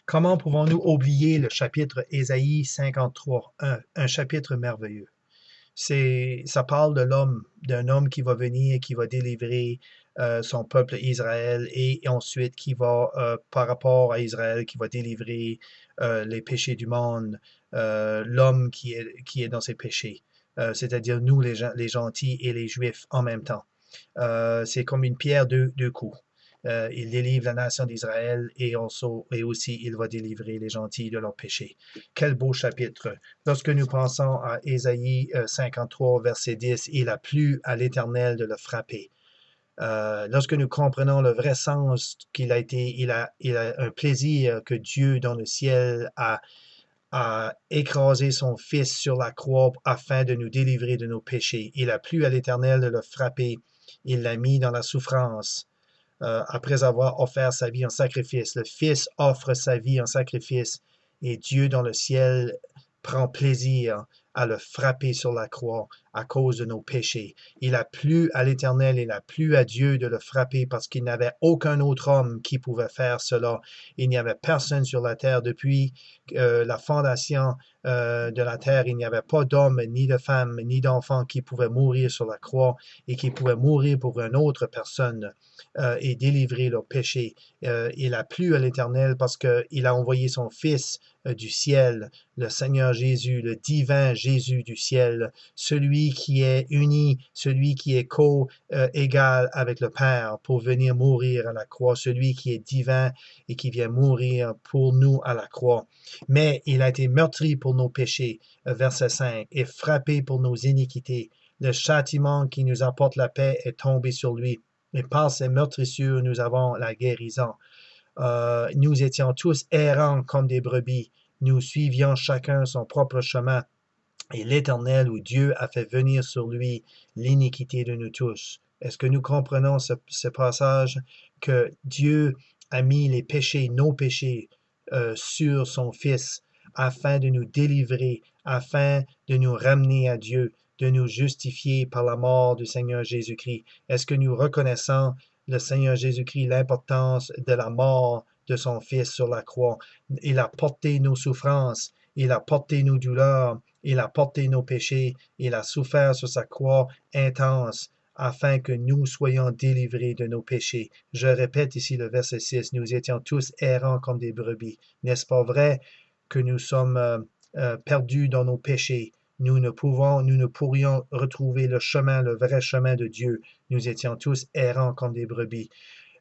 Comment pouvons-nous oublier le chapitre Ésaïe 53, un chapitre merveilleux? Ça parle de l'homme, d'un homme qui va venir, qui va délivrer son peuple Israël et ensuite qui va, par rapport à Israël, qui va délivrer les péchés du monde, l'homme qui est dans ses péchés, c'est-à-dire nous, les gentils et les juifs en même temps. C'est comme une pierre deux coups. Il délivre la nation d'Israël et aussi il va délivrer les gentils de leurs péchés. Quel beau chapitre. Lorsque nous pensons à Ésaïe 53, verset 10, il a plu à l'Éternel de le frapper. Lorsque nous comprenons le vrai sens il a un plaisir que Dieu dans le ciel a écrasé son Fils sur la croix afin de nous délivrer de nos péchés. Il a plu à l'Éternel de le frapper. Il l'a mis dans la souffrance après avoir offert sa vie en sacrifice. Le Fils offre sa vie en sacrifice et Dieu dans le ciel prend plaisir à le frapper sur la croix à cause de nos péchés. Il a plu à l'Éternel, il a plu à Dieu de le frapper parce qu'il n'avait aucun autre homme qui pouvait faire cela. Il n'y avait personne sur la terre depuis la fondation de la terre. Il n'y avait pas d'homme, ni de femme, ni d'enfant qui pouvait mourir sur la croix et qui pouvait mourir pour une autre personne et délivrer leurs péchés. Il a plu à l'Éternel parce qu'il a envoyé son Fils du ciel, le Seigneur Jésus, le divin Jésus du ciel, celui qui est uni, celui qui est co-égal avec le Père pour venir mourir à la croix, celui qui est divin et qui vient mourir pour nous à la croix. Mais il a été meurtri pour nos péchés, verset 5, et frappé pour nos iniquités. Le châtiment qui nous apporte la paix est tombé sur lui. Et par ses meurtrissures, nous avons la guérison. Nous étions tous errants comme des brebis. Nous suivions chacun son propre chemin. Et l'Éternel ou Dieu a fait venir sur lui l'iniquité de nous tous. Est-ce que nous comprenons ce passage que Dieu a mis les péchés, nos péchés, sur son Fils afin de nous délivrer, afin de nous ramener à Dieu, de nous justifier par la mort du Seigneur Jésus-Christ? Est-ce que nous reconnaissons le Seigneur Jésus-Christ, l'importance de la mort de son Fils sur la croix? Il a porté nos souffrances, il a porté nos douleurs, il a porté nos péchés, il a souffert sur sa croix intense afin que nous soyons délivrés de nos péchés. Je répète ici le verset 6, nous étions tous errants comme des brebis. N'est-ce pas vrai que nous sommes perdus dans nos péchés? Nous ne pourrions retrouver le chemin, le vrai chemin de Dieu. Nous étions tous errants comme des brebis.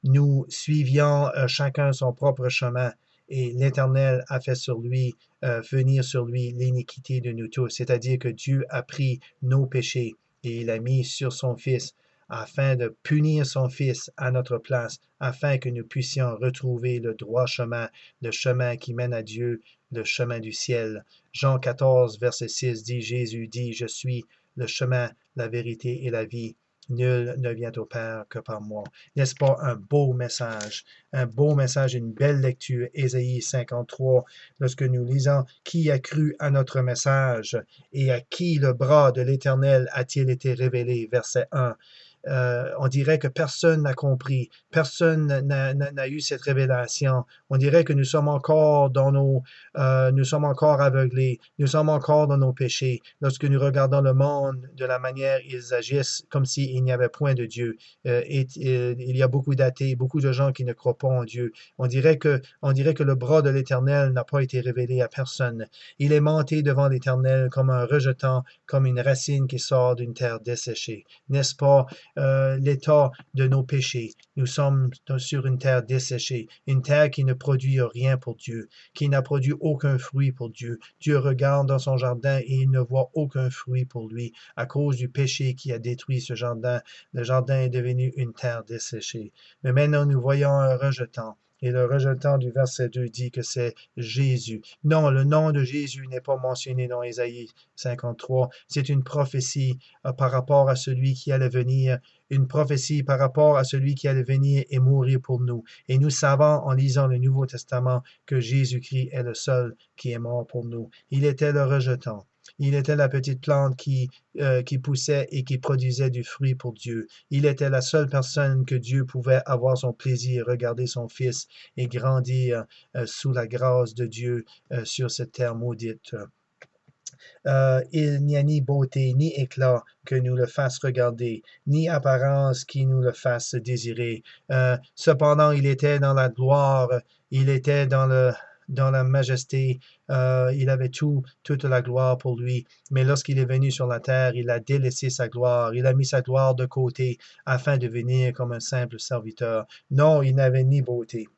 Nous suivions chacun son propre chemin et l'Éternel a fait venir sur lui l'iniquité de nous tous, c'est-à-dire que Dieu a pris nos péchés et il a mis sur son Fils afin de punir son Fils à notre place, afin que nous puissions retrouver le droit chemin, le chemin qui mène à Dieu, le chemin du ciel. Jean 14, verset 6 dit, Jésus dit, je suis le chemin, la vérité et la vie. Nul ne vient au Père que par moi. N'est-ce pas un beau message, une belle lecture, Ésaïe 53, lorsque nous lisons qui a cru à notre message et à qui le bras de l'Éternel a-t-il été révélé, verset 1. On dirait que personne n'a compris, personne n'a eu cette révélation. On dirait que nous sommes encore nous sommes encore aveuglés, nous sommes encore dans nos péchés. Lorsque nous regardons le monde de la manière ils agissent, comme s'il n'y avait point de Dieu. Il y a beaucoup d'athées, beaucoup de gens qui ne croient pas en Dieu. On dirait que le bras de l'Éternel n'a pas été révélé à personne. Il est monté devant l'Éternel comme un rejetant, comme une racine qui sort d'une terre desséchée. N'est-ce pas l'état de nos péchés? Nous sommes sur une terre desséchée, une terre qui ne produit rien pour Dieu, qui n'a produit aucun fruit pour Dieu. Dieu regarde dans son jardin et il ne voit aucun fruit pour lui à cause du péché qui a détruit ce jardin. Le jardin est devenu une terre desséchée. Mais maintenant, nous voyons un rejetant. Et le rejetant du verset 2 dit que c'est Jésus. Non, le nom de Jésus n'est pas mentionné dans Ésaïe 53. C'est une prophétie par rapport à celui qui allait venir, une prophétie par rapport à celui qui allait venir et mourir pour nous. Et nous savons en lisant le Nouveau Testament que Jésus-Christ est le seul qui est mort pour nous. Il était le rejetant. Il était la petite plante qui poussait et qui produisait du fruit pour Dieu. Il était la seule personne que Dieu pouvait avoir son plaisir, regarder son Fils et grandir sous la grâce de Dieu sur cette terre maudite. Il n'y a ni beauté, ni éclat que nous le fasse regarder, ni apparence qui nous le fasse désirer. Cependant, il était dans la gloire, il était dans la majesté, il avait toute la gloire pour lui. Mais lorsqu'il est venu sur la terre, il a délaissé sa gloire, il a mis sa gloire de côté afin de venir comme un simple serviteur. Non, il n'avait ni beauté.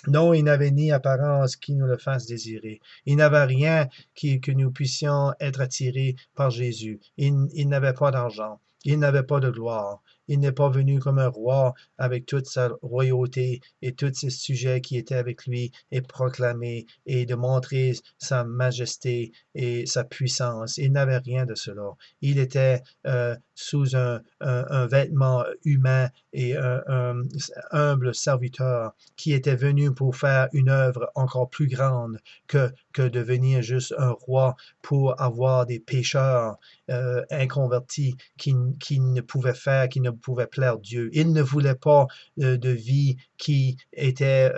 Non, il n'avait ni apparence qui nous le fasse désirer. Il n'avait rien que nous puissions être attirés par Jésus. Il n'avait pas d'argent. Il n'avait pas de gloire. Il n'est pas venu comme un roi avec toute sa royauté et tous ses sujets qui étaient avec lui et proclamer et de montrer sa majesté et sa puissance. Il n'avait rien de cela. Il était sous un vêtement humain et un humble serviteur qui était venu pour faire une œuvre encore plus grande que devenir juste un roi pour avoir des pécheurs inconvertis qui ne pouvaient faire, qui ne pouvaient plaire Dieu. Il ne voulait pas de vie qui était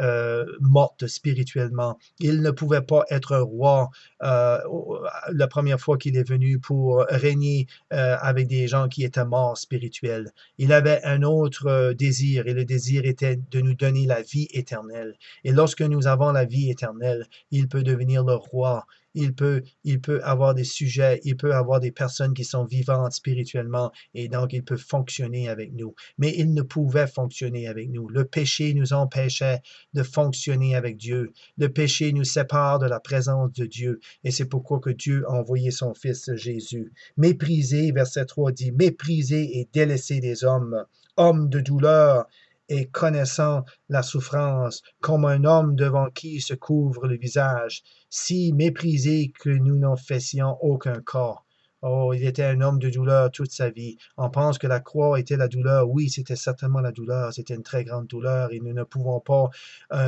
morte spirituellement. Il ne pouvait pas être un roi la première fois qu'il est venu pour régner avec des gens qui étaient morts spirituels. Il avait un autre désir et le désir était de nous donner la vie éternelle. Et lorsque nous avons la vie éternelle, il peut devenir le roi. Il peut avoir des sujets, il peut avoir des personnes qui sont vivantes spirituellement et donc il peut fonctionner avec nous. Mais il ne pouvait fonctionner avec nous. Le péché nous empêchait de fonctionner avec Dieu. Le péché nous sépare de la présence de Dieu et c'est pourquoi que Dieu a envoyé son Fils Jésus. Méprisé, verset 3 dit, méprisé et délaissé des hommes, homme de douleur et connaissant la souffrance, comme un homme devant qui se couvre le visage, si méprisé que nous n'en fassions aucun cas. Oh, il était un homme de douleur toute sa vie. On pense que la croix était la douleur. Oui, c'était certainement la douleur. C'était une très grande douleur et nous ne pouvons pas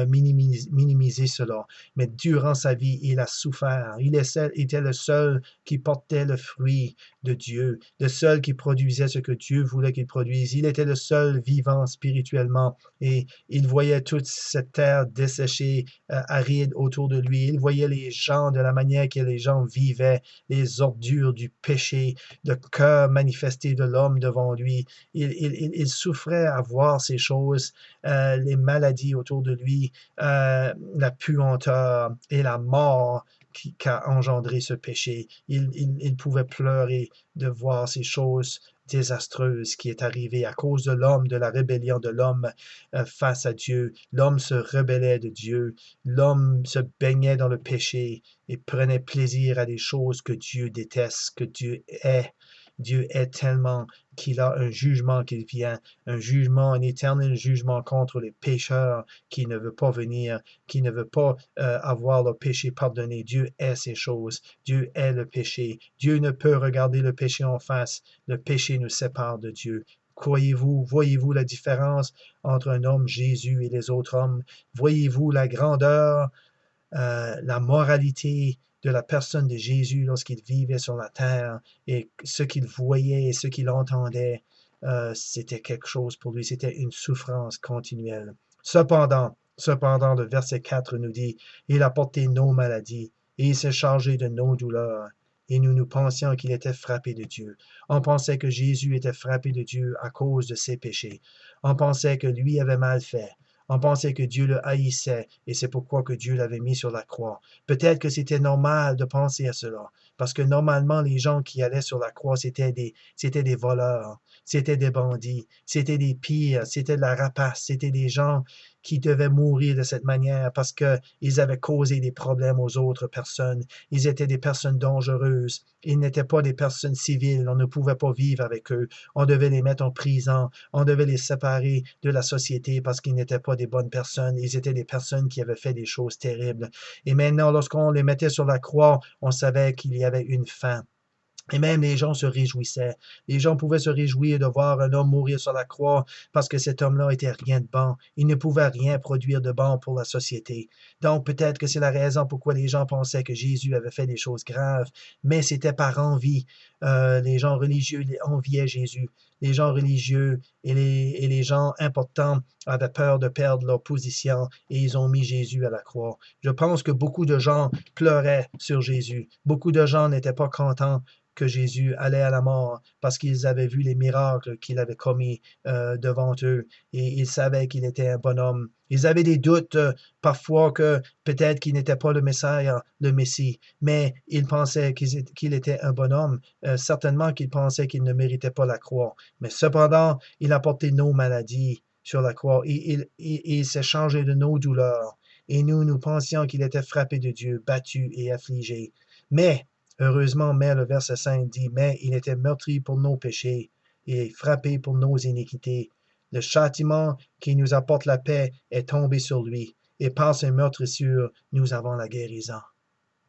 minimiser cela. Mais durant sa vie, il a souffert. Il était le seul qui portait le fruit de Dieu, le seul qui produisait ce que Dieu voulait qu'il produise. Il était le seul vivant spirituellement et il voyait toute cette terre desséchée, aride autour de lui. Il voyait les gens de la manière que les gens vivaient, les ordures du péché, le cœur manifesté de l'homme devant lui. Il souffrait à voir ces choses, les maladies autour de lui, la puanteur et la mort qu'a engendré ce péché. Il pouvait pleurer de voir ces choses désastreuses qui est arrivée à cause de l'homme, de la rébellion de l'homme face à Dieu. L'homme se rebellait de Dieu. L'homme se baignait dans le péché et prenait plaisir à des choses que Dieu déteste, que Dieu est. Dieu est tellement qu'il a un jugement qui vient, un jugement, un éternel jugement contre les pécheurs qui ne veut pas venir, qui ne veut pas avoir le péché pardonné. Dieu est ces choses. Dieu est le péché. Dieu ne peut regarder le péché en face. Le péché nous sépare de Dieu. Croyez-vous, voyez-vous la différence entre un homme Jésus et les autres hommes? Voyez-vous la grandeur, la moralité de la personne de Jésus lorsqu'il vivait sur la terre et ce qu'il voyait et ce qu'il entendait, c'était quelque chose pour lui, c'était une souffrance continuelle. Cependant, le verset 4 nous dit, il a porté nos maladies et il s'est chargé de nos douleurs. Et nous pensions qu'il était frappé de Dieu. On pensait que Jésus était frappé de Dieu à cause de ses péchés. On pensait que lui avait mal fait. On pensait que Dieu le haïssait et c'est pourquoi que Dieu l'avait mis sur la croix. Peut-être que c'était normal de penser à cela, parce que normalement les gens qui allaient sur la croix, c'était des voleurs, c'était des bandits, c'était des pires, c'était de la rapace, c'était des gens qui devaient mourir de cette manière parce qu'ils avaient causé des problèmes aux autres personnes. Ils étaient des personnes dangereuses. Ils n'étaient pas des personnes civiles. On ne pouvait pas vivre avec eux. On devait les mettre en prison. On devait les séparer de la société parce qu'ils n'étaient pas des bonnes personnes. Ils étaient des personnes qui avaient fait des choses terribles. Et maintenant, lorsqu'on les mettait sur la croix, on savait qu'il y avait une fin. Et même les gens se réjouissaient. Les gens pouvaient se réjouir de voir un homme mourir sur la croix parce que cet homme-là était rien de bon. Il ne pouvait rien produire de bon pour la société. Donc peut-être que c'est la raison pourquoi les gens pensaient que Jésus avait fait des choses graves, mais c'était par envie. Les gens religieux enviaient Jésus. Les gens religieux et les gens importants avaient peur de perdre leur position et ils ont mis Jésus à la croix. Je pense que beaucoup de gens pleuraient sur Jésus. Beaucoup de gens n'étaient pas contents que Jésus allait à la mort parce qu'ils avaient vu les miracles qu'il avait commis devant eux et ils savaient qu'il était un bonhomme. Ils avaient des doutes parfois que peut-être qu'il n'était pas le Messiah, le Messie, mais ils pensaient qu'il était un bonhomme. Certainement qu'ils pensaient qu'il ne méritait pas la croix. Mais cependant, il a porté nos maladies sur la croix et il s'est changé de nos douleurs. Et nous pensions qu'il était frappé de Dieu, battu et affligé. Mais heureusement, mais le verset 5 dit, mais il était meurtri pour nos péchés et frappé pour nos iniquités. Le châtiment qui nous apporte la paix est tombé sur lui, et par ses meurtrissures, nous avons la guérison.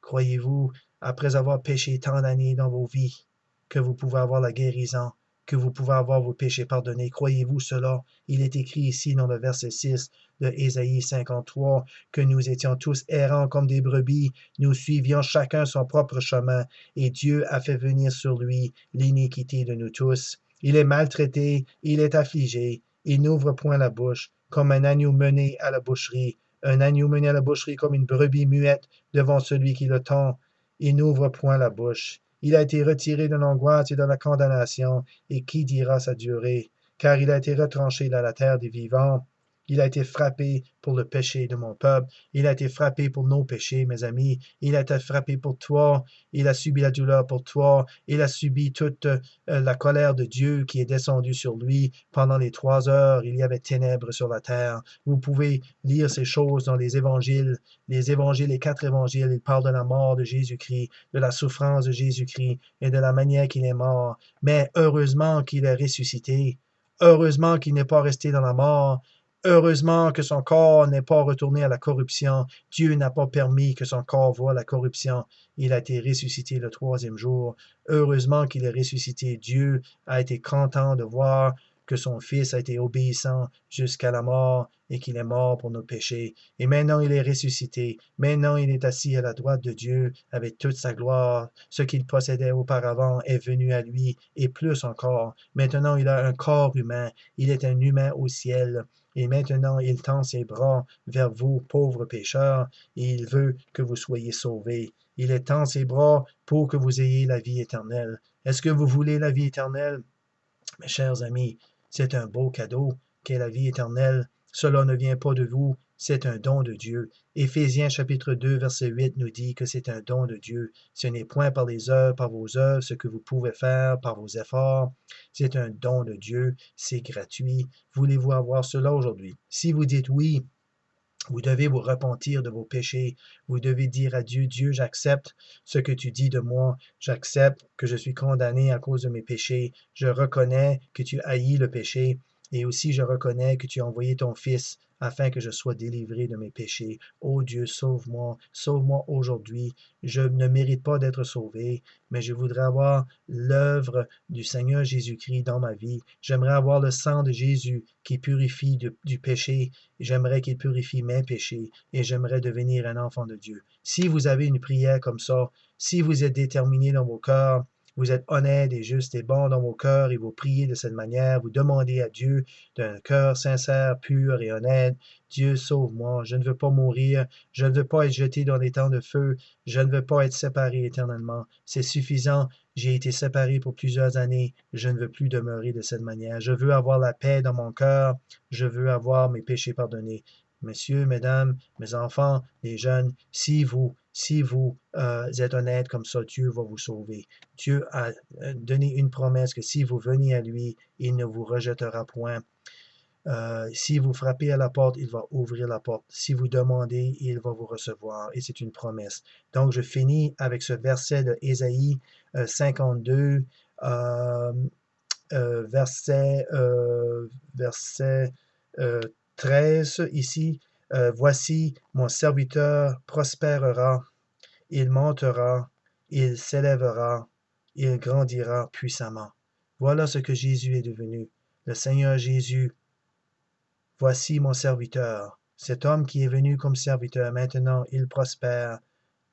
Croyez-vous, après avoir péché tant d'années dans vos vies, que vous pouvez avoir la guérison, que vous pouvez avoir vos péchés pardonnés? Croyez-vous cela? Il est écrit ici dans le verset 6 de Ésaïe 53 que nous étions tous errants comme des brebis, nous suivions chacun son propre chemin, et Dieu a fait venir sur lui l'iniquité de nous tous. Il est maltraité, il est affligé, il n'ouvre point la bouche, comme un agneau mené à la boucherie, un agneau mené à la boucherie comme une brebis muette devant celui qui le tend. Il n'ouvre point la bouche. Il a été retiré de l'angoisse et de la condamnation, et qui dira sa durée? Car il a été retranché dans la terre des vivants. Il a été frappé pour le péché de mon peuple. Il a été frappé pour nos péchés, mes amis. Il a été frappé pour toi. Il a subi la douleur pour toi. Il a subi toute la colère de Dieu qui est descendue sur lui. Pendant les 3 heures, il y avait ténèbres sur la terre. Vous pouvez lire ces choses dans les évangiles. Les 4 évangiles, ils parlent de la mort de Jésus-Christ, de la souffrance de Jésus-Christ et de la manière qu'il est mort. Mais heureusement qu'il est ressuscité. Heureusement qu'il n'est pas resté dans la mort. Heureusement que son corps n'est pas retourné à la corruption. Dieu n'a pas permis que son corps voie la corruption. Il a été ressuscité le 3e jour. Heureusement qu'il est ressuscité. Dieu a été content de voir que son Fils a été obéissant jusqu'à la mort et qu'il est mort pour nos péchés. Et maintenant il est ressuscité. Maintenant il est assis à la droite de Dieu avec toute sa gloire. Ce qu'il possédait auparavant est venu à lui et plus encore. Maintenant il a un corps humain. Il est un humain au ciel. Et maintenant, il tend ses bras vers vous, pauvres pécheurs, et il veut que vous soyez sauvés. Il étend ses bras pour que vous ayez la vie éternelle. Est-ce que vous voulez la vie éternelle? Mes chers amis, c'est un beau cadeau qu'est la vie éternelle. Cela ne vient pas de vous, c'est un don de Dieu. Éphésiens chapitre 2, verset 8 nous dit que c'est un don de Dieu. Ce n'est point par les œuvres, par vos œuvres, ce que vous pouvez faire, par vos efforts. C'est un don de Dieu, c'est gratuit. Voulez-vous avoir cela aujourd'hui? Si vous dites oui, vous devez vous repentir de vos péchés. Vous devez dire à Dieu, Dieu, j'accepte ce que tu dis de moi. J'accepte que je suis condamné à cause de mes péchés. Je reconnais que tu haïs le péché. Et aussi, je reconnais que tu as envoyé ton Fils afin que je sois délivré de mes péchés. Ô Dieu, sauve-moi, sauve-moi aujourd'hui. Je ne mérite pas d'être sauvé, mais je voudrais avoir l'œuvre du Seigneur Jésus-Christ dans ma vie. J'aimerais avoir le sang de Jésus qui purifie du péché. J'aimerais qu'il purifie mes péchés et j'aimerais devenir un enfant de Dieu. Si vous avez une prière comme ça, si vous êtes déterminé dans vos cœurs, vous êtes honnête et juste et bon dans vos cœurs et vous priez de cette manière, vous demandez à Dieu d'un cœur sincère, pur et honnête, Dieu sauve-moi, je ne veux pas mourir, je ne veux pas être jeté dans les temps de feu, je ne veux pas être séparé éternellement. C'est suffisant, j'ai été séparé pour plusieurs années, je ne veux plus demeurer de cette manière. Je veux avoir la paix dans mon cœur, je veux avoir mes péchés pardonnés. Messieurs, mesdames, mes enfants, les jeunes, si vous êtes honnêtes comme ça, Dieu va vous sauver. Dieu a donné une promesse que si vous venez à lui, il ne vous rejettera point. Si vous frappez à la porte, il va ouvrir la porte. Si vous demandez, il va vous recevoir. Et c'est une promesse. Donc, je finis avec ce verset de Ésaïe 52, euh, verset 13 ici. Voici, mon serviteur prospérera, il montera, il s'élèvera, il grandira puissamment. Voilà ce que Jésus est devenu. Le Seigneur Jésus, voici mon serviteur. Cet homme qui est venu comme serviteur, maintenant il prospère,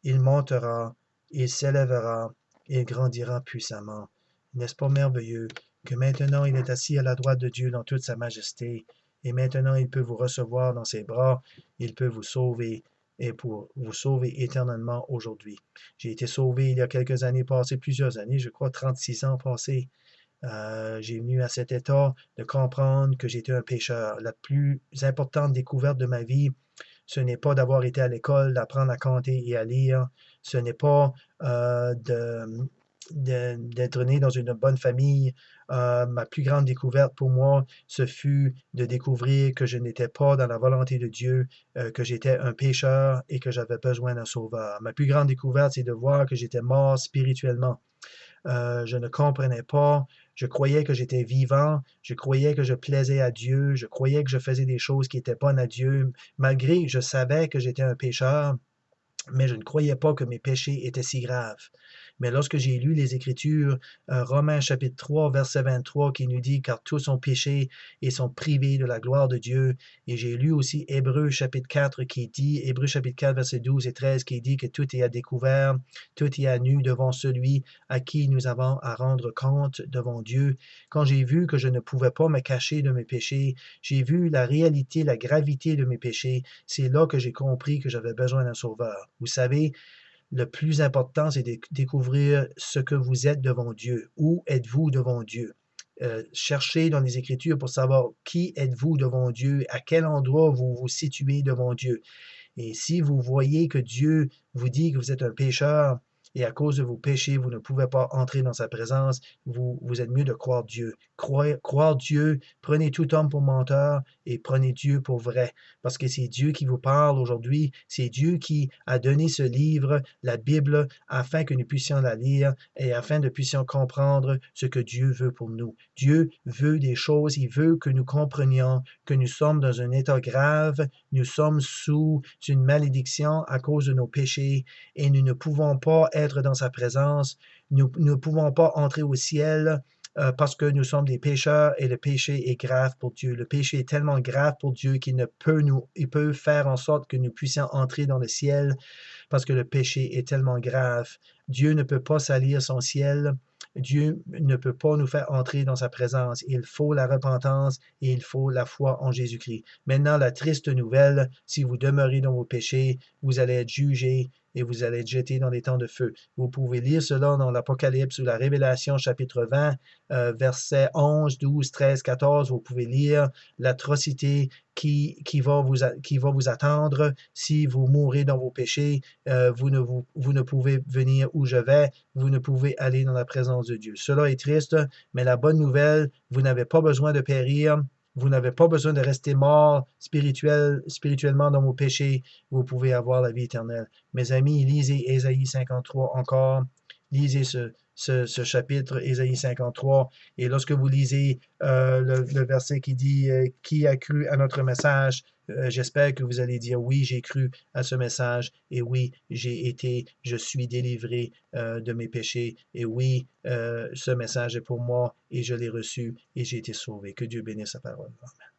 il montera, il s'élèvera, il grandira puissamment. N'est-ce pas merveilleux que maintenant il est assis à la droite de Dieu dans toute sa majesté, et maintenant il peut vous recevoir dans ses bras, il peut vous sauver, et pour vous sauver éternellement aujourd'hui. J'ai été sauvé il y a quelques années passées, plusieurs années, je crois 36 ans passés. J'ai venu à cet état de comprendre que j'étais un pécheur. La plus importante découverte de ma vie, ce n'est pas d'avoir été à l'école, d'apprendre à compter et à lire. Ce n'est pas d'être né dans une bonne famille. Ma plus grande découverte pour moi, ce fut de découvrir que je n'étais pas dans la volonté de Dieu, que j'étais un pécheur et que j'avais besoin d'un sauveur. Ma plus grande découverte, c'est de voir que j'étais mort spirituellement. Je ne comprenais pas. Je croyais que j'étais vivant. Je croyais que je plaisais à Dieu. Je croyais que je faisais des choses qui étaient bonnes à Dieu, malgré je savais que j'étais un pécheur, mais je ne croyais pas que mes péchés étaient si graves. Mais lorsque j'ai lu les Écritures, Romains chapitre 3, verset 23, qui nous dit, car tous ont péché et sont privés de la gloire de Dieu. Et j'ai lu aussi Hébreux chapitre 4 qui dit, Hébreux chapitre 4, verset 12 et 13, qui dit que tout est à découvert, tout est à nu devant celui à qui nous avons à rendre compte devant Dieu. Quand j'ai vu que je ne pouvais pas me cacher de mes péchés, j'ai vu la réalité, la gravité de mes péchés, c'est là que j'ai compris que j'avais besoin d'un sauveur. Vous savez, le plus important, c'est de découvrir ce que vous êtes devant Dieu. Où êtes-vous devant Dieu? Cherchez dans les Écritures pour savoir qui êtes-vous devant Dieu, à quel endroit vous vous situez devant Dieu. Et si vous voyez que Dieu vous dit que vous êtes un pécheur et à cause de vos péchés, vous ne pouvez pas entrer dans sa présence, vous êtes mieux de croire Dieu. Croire Dieu, prenez tout homme pour menteur et prenez Dieu pour vrai. Parce que c'est Dieu qui vous parle aujourd'hui, c'est Dieu qui a donné ce livre, la Bible, afin que nous puissions la lire et afin que nous puissions comprendre ce que Dieu veut pour nous. Dieu veut des choses, il veut que nous comprenions que nous sommes dans un état grave, nous sommes sous une malédiction à cause de nos péchés et nous ne pouvons pas être dans sa présence. Nous ne pouvons pas entrer au ciel parce que nous sommes des pécheurs et le péché est grave pour Dieu. Le péché est tellement grave pour Dieu qu'il ne peut il peut faire en sorte que nous puissions entrer dans le ciel parce que le péché est tellement grave. Dieu ne peut pas salir son ciel. Dieu ne peut pas nous faire entrer dans sa présence. Il faut la repentance et il faut la foi en Jésus-Christ. Maintenant, la triste nouvelle, si vous demeurez dans vos péchés, vous allez être jugés et vous allez être jetés dans des temps de feu. Vous pouvez lire cela dans l'Apocalypse ou la Révélation chapitre 20, versets 11, 12, 13, 14. Vous pouvez lire l'atrocité qui va vous attendre si vous mourrez dans vos péchés. Vous ne pouvez venir où je vais, vous ne pouvez aller dans la présence de Dieu. Cela est triste, mais la bonne nouvelle, vous n'avez pas besoin de périr, vous n'avez pas besoin de rester mort spirituellement dans vos péchés, vous pouvez avoir la vie éternelle. Mes amis, lisez Ésaïe 53 encore, lisez ce chapitre, Ésaïe 53, et lorsque vous lisez le verset qui dit qui a cru à notre message, j'espère que vous allez dire oui, j'ai cru à ce message, et oui, je suis délivré de mes péchés, et oui, ce message est pour moi, et je l'ai reçu, et j'ai été sauvé. Que Dieu bénisse sa parole. Amen.